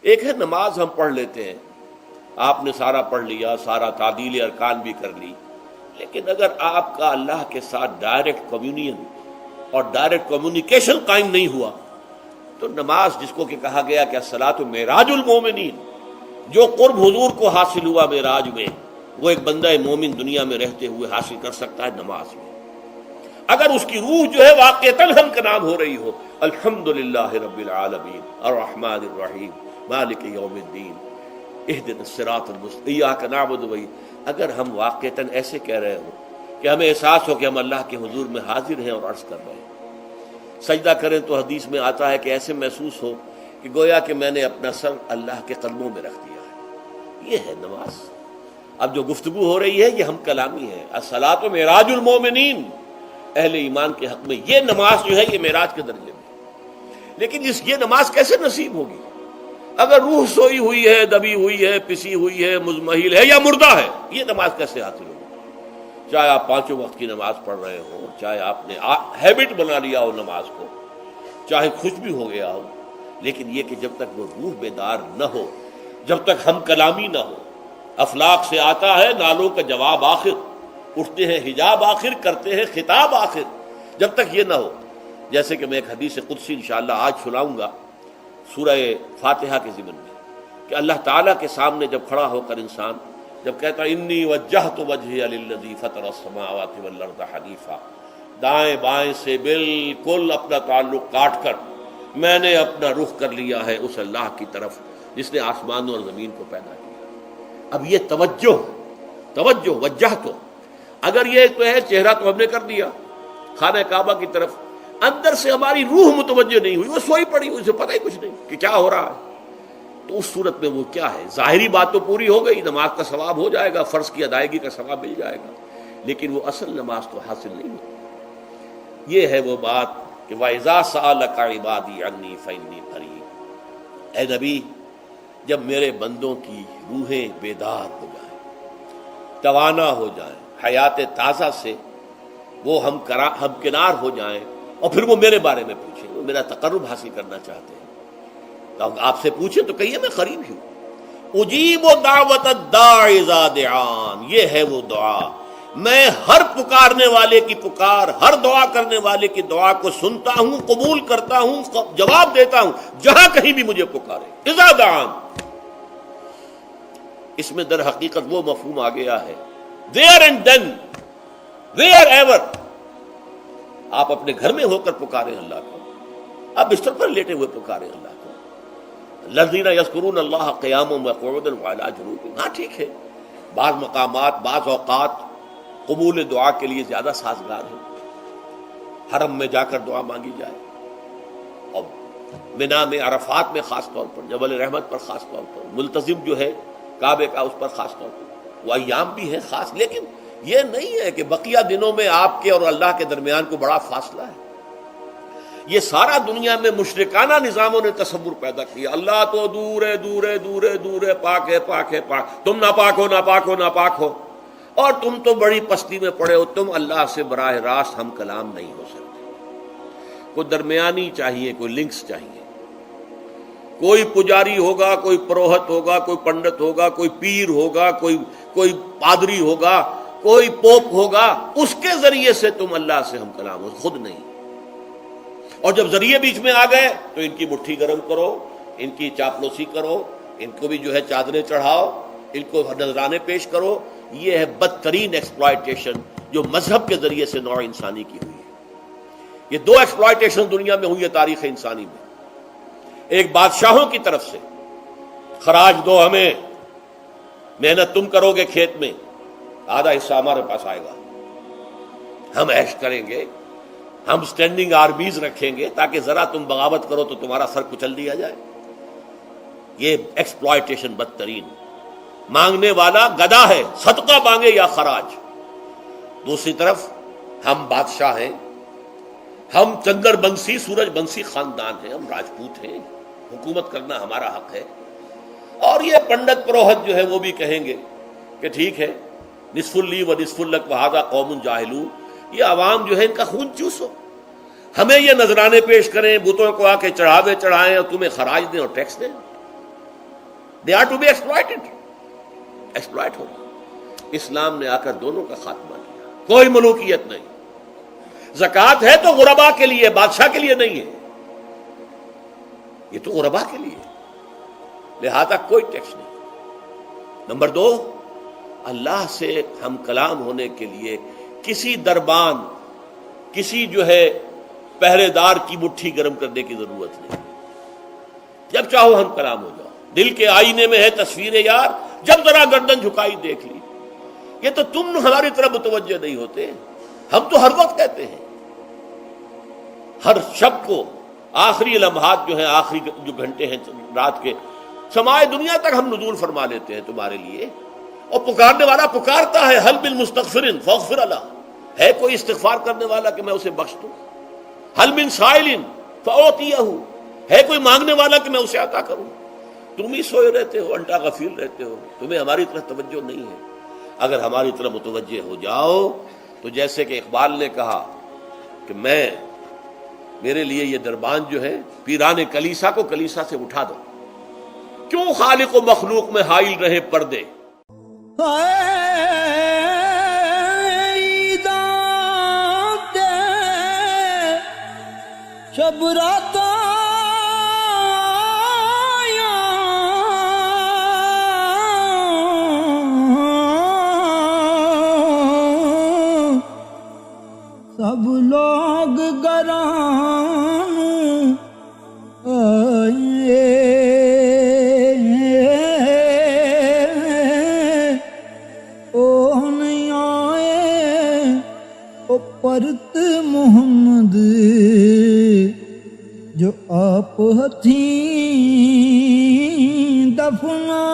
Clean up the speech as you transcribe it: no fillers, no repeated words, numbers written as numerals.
ایک ہے نماز ہم پڑھ لیتے ہیں، آپ نے سارا پڑھ لیا، سارا تعدیل ارکان بھی کر لی، لیکن اگر آپ کا اللہ کے ساتھ ڈائریکٹ کمیونین اور ڈائریکٹ کمیونیکیشن قائم نہیں ہوا تو نماز، جس کو کہ کہا گیا کہ الصلاۃ معراج المومنین، جو قرب حضور کو حاصل ہوا معراج میں، وہ ایک بندہ مومن دنیا میں رہتے ہوئے حاصل کر سکتا ہے نماز میں، اگر اس کی روح جو ہے واقعتاً ہم کا نام ہو رہی ہو، الحمدللہ رب العالمین الرحمن الرحیم مالک یوم الدین اہدنا الصراط المستقیم ایاک نعبد و اگر ہم واقعتاً ایسے کہہ رہے ہوں کہ ہمیں احساس ہو کہ ہم اللہ کے حضور میں حاضر ہیں اور عرض کر رہے ہیں، سجدہ کریں تو حدیث میں آتا ہے کہ ایسے محسوس ہو کہ گویا کہ میں نے اپنا سر اللہ کے قدموں میں رکھ دیا ہے، یہ ہے نماز۔ اب جو گفتگو ہو رہی ہے یہ ہم کلامی ہے، الصلاۃ معراج المومنین، اہل ایمان کے حق میں یہ نماز جو ہے یہ معراج کے درجے میں، لیکن یہ نماز کیسے نصیب ہوگی اگر روح سوئی ہوئی ہے، دبی ہوئی ہے، پسی ہوئی ہے، مزمحل ہے یا مردہ ہے؟ یہ نماز کیسے حاصل ہوگی؟ چاہے آپ پانچوں وقت کی نماز پڑھ رہے ہوں، چاہے آپ نے ہیبٹ بنا لیا ہو نماز کو، چاہے خوش بھی ہو گیا ہو، لیکن یہ کہ جب تک وہ روح بیدار نہ ہو، جب تک ہم کلامی نہ ہو، افلاق سے آتا ہے نالوں کا جواب آخر، اٹھتے ہیں حجاب آخر، کرتے ہیں خطاب آخر، جب تک یہ نہ ہو، جیسے کہ میں ایک حدیث قدسی انشاءاللہ آج سناؤں گا سورہ فاتحہ کے ضمن میں، کہ اللہ تعالیٰ کے سامنے جب کھڑا ہو کر انسان جب کہتا ہے انی وجہت وجہی للذی فطر السماوات والارض حنیفا، دائیں بائیں سے بالکل اپنا تعلق کاٹ کر میں نے اپنا رخ کر لیا ہے اس اللہ کی طرف جس نے آسمانوں اور زمین کو پیدا کیا۔ اب یہ توجہ وجہ تو اگر یہ تو ہے چہرہ تو ہم نے کر دیا خانہ کعبہ کی طرف، اندر سے ہماری روح متوجہ نہیں ہوئی، وہ سوئی پڑی ہوئی، اسے پتہ ہی کچھ نہیں کہ کیا ہو رہا ہے، تو اس صورت میں وہ کیا ہے؟ ظاہری بات تو پوری ہو گئی، نماز کا ثواب ہو جائے گا، فرض کی ادائیگی کا ثواب مل جائے گا، لیکن وہ اصل نماز تو حاصل نہیں ہوتی۔ یہ ہے وہ بات کہ وَإِذَا سَأَلَكَ عِبَادِي عَنِّي فَإِنِّي قَرِيبٌ، اے نبی جب میرے بندوں کی روحیں بیدار ہو جائیں، توانا ہو جائیں، حیات تازہ سے وہ ہم کنار ہو جائیں، اور پھر وہ میرے بارے میں پوچھیں، وہ میرا تقرب حاصل کرنا چاہتے ہیں، تو آپ سے پوچھیں تو کہیے میں قریب ہی ہوں، اجیب دعوت الداع اذا دعان، یہ ہے وہ دعا، میں ہر پکارنے والے کی پکار، ہر دعا کرنے والے کی دعا کو سنتا ہوں، قبول کرتا ہوں، جواب دیتا ہوں جہاں کہیں بھی مجھے پکارے، اذا دعان۔ اس میں در حقیقت وہ مفہوم آ گیا ہے there and then where ever، آپ اپنے گھر میں ہو کر پکاریں اللہ کو، آپ بستر پر لیٹے ہوئے پکاریں اللہ کو، الذین یذکرون اللہ قیاما وقعودا وعلی جنوبہم، ہاں ٹھیک ہے بعض مقامات بعض اوقات قبول دعا کے لیے زیادہ سازگار ہیں، حرم میں جا کر دعا مانگی جائے، اور منا میں عرفات میں خاص طور پر، جبل رحمت پر خاص طور پر، ملتزم جو ہے کعبے کا اس پر خاص طور پر، وہ ایام بھی ہیں خاص، لیکن یہ نہیں ہے کہ بقیہ دنوں میں آپ کے اور اللہ کے درمیان کو بڑا فاصلہ ہے۔ یہ سارا دنیا میں مشرکانہ نظاموں نے تصور پیدا کیا، اللہ تو دور ہے دور ہے دور ہے دور ہے، پاک ہے پاک ہے پاک، تم ناپاک ہو ناپاک ہو ناپاک ہو، اور تم تو بڑی پستی میں پڑے ہو، تم اللہ سے براہ راست ہم کلام نہیں ہو سکتے۔ کوئی درمیانی چاہیے، کوئی لنکس چاہیے، کوئی پجاری ہوگا، کوئی پروہت ہوگا، کوئی پنڈت ہوگا، کوئی پیر ہوگا، کوئی پادری ہوگا، کوئی پوپ ہوگا، اس کے ذریعے سے تم اللہ سے ہم کلام ہو، خود نہیں۔ اور جب ذریعے بیچ میں آ گئے تو ان کی مٹھی گرم کرو، ان کی چاپلوسی کرو، ان کو بھی جو ہے چادریں چڑھاؤ، ان کو نذرانے پیش کرو۔ یہ ہے بدترین ایکسپلائٹیشن جو مذہب کے ذریعے سے نوع انسانی کی ہوئی ہے۔ یہ دو ایکسپلائٹیشن دنیا میں ہوئی ہے تاریخ انسانی میں، ایک بادشاہوں کی طرف سے خراج دو ہمیں، محنت تم کرو گے کھیت میں، آدھا حصہ ہمارے پاس آئے گا، ہم عیش کریں گے، ہم سٹینڈنگ آرمیز رکھیں گے تاکہ ذرا تم بغاوت کرو تو تمہارا سر کچل دیا جائے۔ یہ ایکسپلائٹیشن بدترین، مانگنے والا گدا ہے، صدقہ مانگے یا خراج۔ دوسری طرف ہم بادشاہ ہیں، ہم چندر بنسی سورج بنسی خاندان ہیں، ہم راجپوت ہیں، حکومت کرنا ہمارا حق ہے، اور یہ پنڈت پروہت جو ہے وہ بھی کہیں گے کہ ٹھیک ہے نصف لی و نصف لک وہذا قوم جاہلون، یہ عوام جو ہے ان کا خون چوسو، ہمیں یہ نذرانے پیش کریں، بتوں کو آ کے چڑھاوے چڑھائیں اور تمہیں خراج دیں اور ٹیکس دیں۔ They are to be exploited, exploit ہو۔ اسلام نے آ کر دونوں کا خاتمہ کیا، کوئی ملوکیت نہیں۔ زکوٰۃ ہے تو غربا کے لیے، بادشاہ کے لیے نہیں ہے، یہ تو غربا کے لیے، لہذا کوئی ٹیکس نہیں۔ نمبر 2، اللہ سے ہم کلام ہونے کے لیے کسی دربان، کسی جو ہے پہرے دار کی مٹھی گرم کرنے کی ضرورت نہیں، جب چاہو ہم کلام ہو جاؤ۔ دل کے آئینے میں ہے تصویر یار، جب ذرا گردن جھکائی دیکھ لی۔ یہ تو تم ہماری طرف متوجہ نہیں ہوتے، ہم تو ہر وقت کہتے ہیں، ہر شب کو آخری لمحات جو ہیں، آخری جو گھنٹے ہیں رات کے، سمائے دنیا تک ہم نزول فرما لیتے ہیں تمہارے لیے، اور پکارنے والا پکارتا ہے، حل بالمستغفر فاغفر له، ہے کوئی استغفار کرنے والا کہ میں اسے بخش دوں؟ حل من سائل فاعطیہ، ہے کوئی مانگنے والا کہ میں اسے عطا کروں؟ تم ہی سوئے رہتے ہو، انٹا غفیر رہتے ہو، تمہیں ہماری طرف توجہ نہیں ہے۔ اگر ہماری طرف متوجہ ہو جاؤ تو جیسے کہ اقبال نے کہا کہ میرے لیے یہ دربان جو ہے، پیران کلیسا کو کلیسا سے اٹھا دو، کیوں خالق و مخلوق میں حائل رہے پردے۔ شب رات سب لوگ گران آئے، او نہیں آئے او پرت محمد جو آپ ہتھیں دفنا